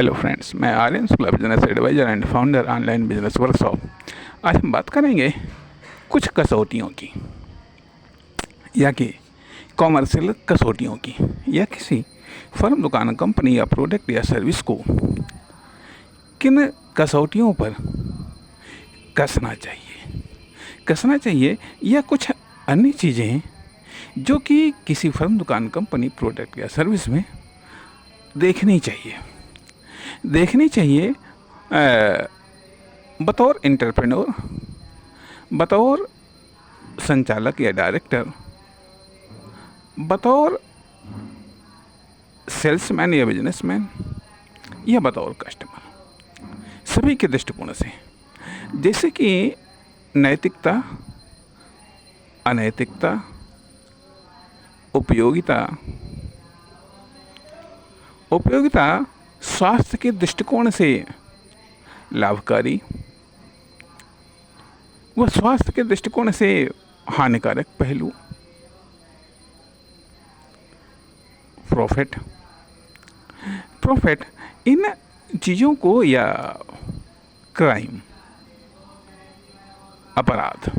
Hello friends, मैं Aryan Shukla, business adviser and founder online business workshop. आज हम बात करेंगे कुछ कसौटियों की, या कि कॉमर्शियल कसौटियों की, या किसी फर्म, दुकान, कंपनी या प्रोडक्ट या सर्विस को किन कसौटियों पर कसना चाहिए या कुछ अन्य चीज़ें जो कि किसी फर्म, दुकान, कंपनी, प्रोडक्ट या सर्विस में देखनी चाहिए बतौर एंटरप्रेन्योर, बतौर संचालक या डायरेक्टर, बतौर सेल्समैन या बिजनेसमैन, या बतौर कस्टमर, सभी के दृष्टिकोण से। जैसे कि नैतिकता, अनैतिकता, उपयोगिता, स्वास्थ्य के दृष्टिकोण से लाभकारी व स्वास्थ्य के दृष्टिकोण से हानिकारक पहलू, प्रॉफिट, इन चीज़ों को, या क्राइम, अपराध,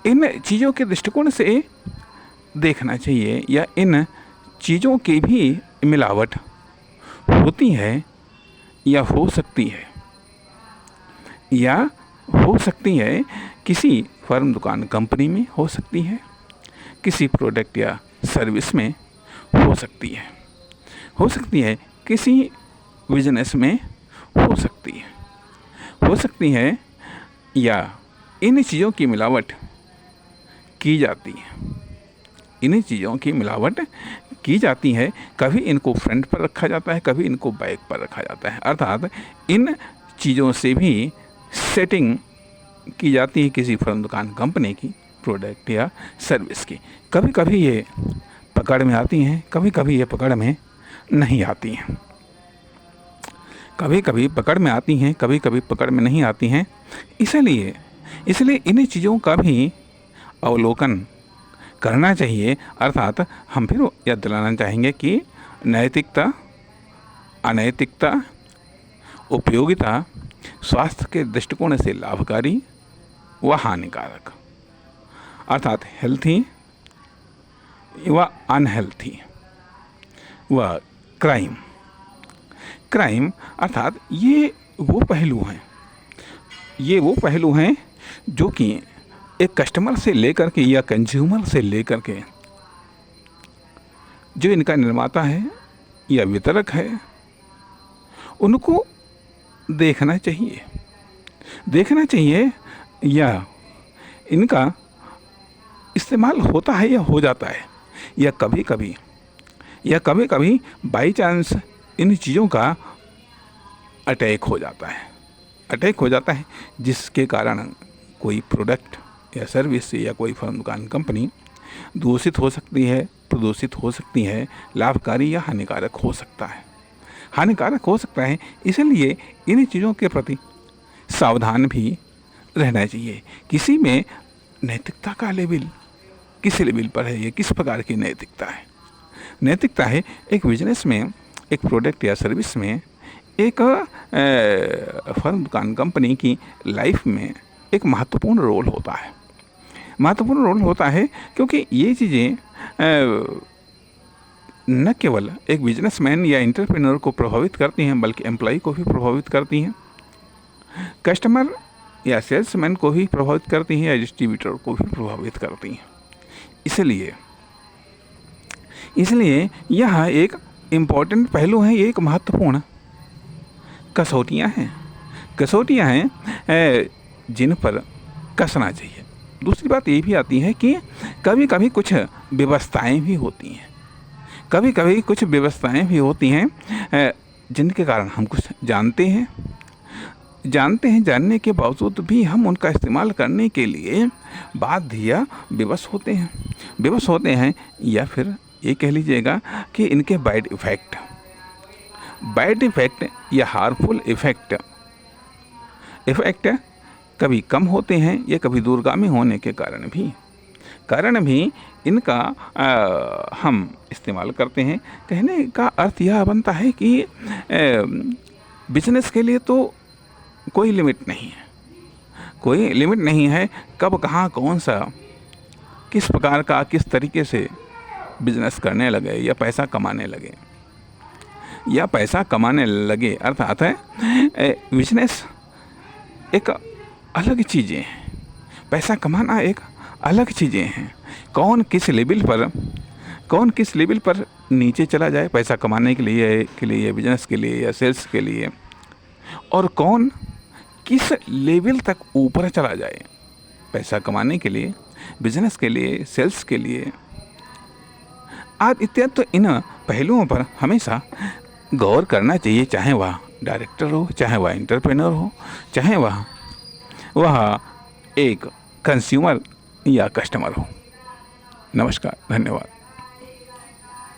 इन चीज़ों के दृष्टिकोण से देखना चाहिए। या इन चीज़ों की भी मिलावट होती है या हो सकती है, किसी फर्म, दुकान, कंपनी में हो सकती है, किसी प्रोडक्ट या सर्विस में हो सकती है, किसी बिजनेस में हो सकती है, या इन चीज़ों की मिलावट की जाती है। कभी इनको फ्रंट पर रखा जाता है, कभी इनको बैक पर रखा जाता है। अर्थात इन चीज़ों से भी सेटिंग की जाती है किसी फर्म, दुकान, कंपनी की, प्रोडक्ट या सर्विस की। कभी कभी ये पकड़ में आती हैं, कभी कभी ये पकड़ में नहीं आती हैं। कभी कभी पकड़ में आती हैं, कभी कभी पकड़ में नहीं आती हैं। इसलिए इन चीज़ों का भी अवलोकन करना चाहिए। अर्थात हम फिर याद दिलाना चाहेंगे कि नैतिकता, अनैतिकता, उपयोगिता, स्वास्थ्य के दृष्टिकोण से लाभकारी व हानिकारक, अर्थात हेल्थी व अनहेल्थी, व क्राइम, अर्थात ये वो पहलू हैं जो कि एक कस्टमर से लेकर के या कंज्यूमर से लेकर के जो इनका निर्माता है या वितरक है, उनको देखना चाहिए, या इनका इस्तेमाल होता है या हो जाता है, या कभी कभी बाई चांस इन चीज़ों का अटैक हो जाता है, जिसके कारण कोई प्रोडक्ट या सर्विस या कोई फर्म, दुकान, कंपनी दूषित हो सकती है, प्रदूषित हो सकती है, लाभकारी या हानिकारक हो सकता है। इसलिए इन चीज़ों के प्रति सावधान भी रहना चाहिए। किसी में नैतिकता का लेवल किस लेवल पर है, ये किस प्रकार की नैतिकता है। एक बिजनेस में, एक प्रोडक्ट या सर्विस में, एक फर्म, दुकान, कंपनी की लाइफ में एक महत्वपूर्ण रोल होता है, क्योंकि ये चीज़ें न केवल एक बिजनेसमैन या एंटरप्रेन्योर को प्रभावित करती हैं, बल्कि एम्प्लॉय को भी प्रभावित करती हैं, कस्टमर या सेल्समैन को भी प्रभावित करती हैं, या डिस्ट्रीब्यूटर को भी प्रभावित करती हैं। इसलिए यह एक इम्पॉर्टेंट पहलू है, ये एक महत्वपूर्ण कसौटियाँ हैं जिन पर कसना चाहिए। दूसरी बात ये भी आती है कि कभी कभी कुछ व्यवस्थाएं भी होती हैं, जिनके कारण हम कुछ जानने के बावजूद भी हम उनका इस्तेमाल करने के लिए बाध्य या विवश होते हैं, या फिर ये कह लीजिएगा कि इनके बैड इफ़ेक्ट या हार्मफुल इफ़ेक्ट कभी कम होते हैं, या कभी दूरगामी होने के कारण भी कारण भी इनका हम इस्तेमाल करते हैं। कहने का अर्थ यह बनता है कि बिजनेस के लिए तो कोई लिमिट नहीं है, कोई लिमिट नहीं है कब कहाँ कौन सा किस प्रकार का किस तरीके से बिजनेस करने लगे या पैसा कमाने लगे, या पैसा कमाने लगे अर्थात है बिजनेस एक अलग चीज़ें हैं, पैसा कमाना एक अलग चीज़ें हैं। कौन किस लेवल पर नीचे चला जाए पैसा कमाने के लिए बिजनेस के लिए या सेल्स के लिए, और कौन किस लेवल तक ऊपर चला जाए पैसा कमाने के लिए, बिजनेस के लिए, सेल्स के लिए आदि इत्यादि। तो इन पहलुओं पर हमेशा गौर करना चाहिए, चाहे वह डायरेक्टर हो, चाहे वह एंटरप्रेन्योर हो, चाहे वह एक कंज्यूमर या कस्टमर हो। नमस्कार, धन्यवाद।